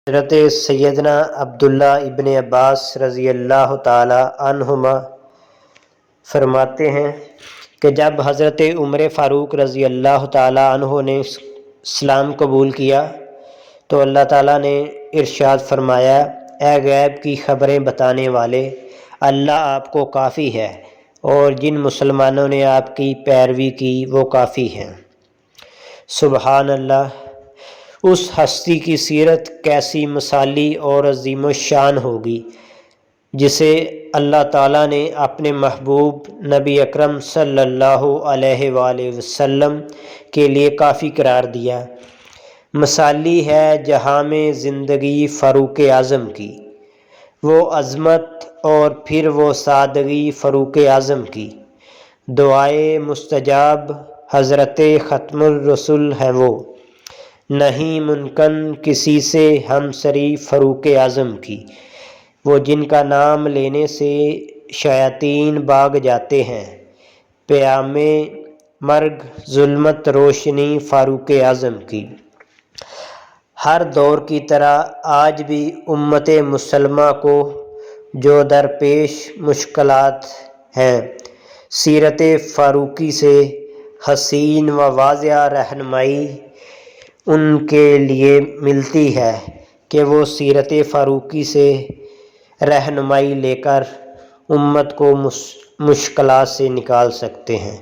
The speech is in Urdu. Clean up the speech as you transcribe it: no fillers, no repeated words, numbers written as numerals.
حضرت سیدنا عبداللہ ابن عباس رضی اللہ تعالی عنہما فرماتے ہیں کہ جب حضرت عمر فاروق رضی اللہ تعالی عنہ نے اسلام قبول کیا تو اللہ تعالیٰ نے ارشاد فرمایا، اے غیب کی خبریں بتانے والے، اللہ آپ کو کافی ہے، اور جن مسلمانوں نے آپ کی پیروی کی وہ کافی ہیں۔ سبحان اللہ! اس ہستی کی سیرت کیسی مثالی اور عظیم الشان ہوگی جسے اللہ تعالیٰ نے اپنے محبوب نبی اکرم صلی اللہ علیہ وآلہ وسلم کے لیے کافی قرار دیا۔ مثالی ہے جہاں میں زندگی فاروق اعظم کی، وہ عظمت اور پھر وہ سادگی فاروق اعظم کی، دعائے مستجاب حضرت ختم الرسل ہے وہ، نہیں ممکن کسی سے ہمسری فاروق اعظم کی، وہ جن کا نام لینے سے شیاطین بھاگ جاتے ہیں، پیام مرگ ظلمت روشنی فاروق اعظم کی۔ ہر دور کی طرح آج بھی امت مسلمہ کو جو درپیش مشکلات ہیں، سیرت فاروقی سے حسین و واضح رہنمائی ان کے لیے ملتی ہے کہ وہ سیرت فاروقی سے رہنمائی لے کر امت کو مشکلات سے نکال سکتے ہیں۔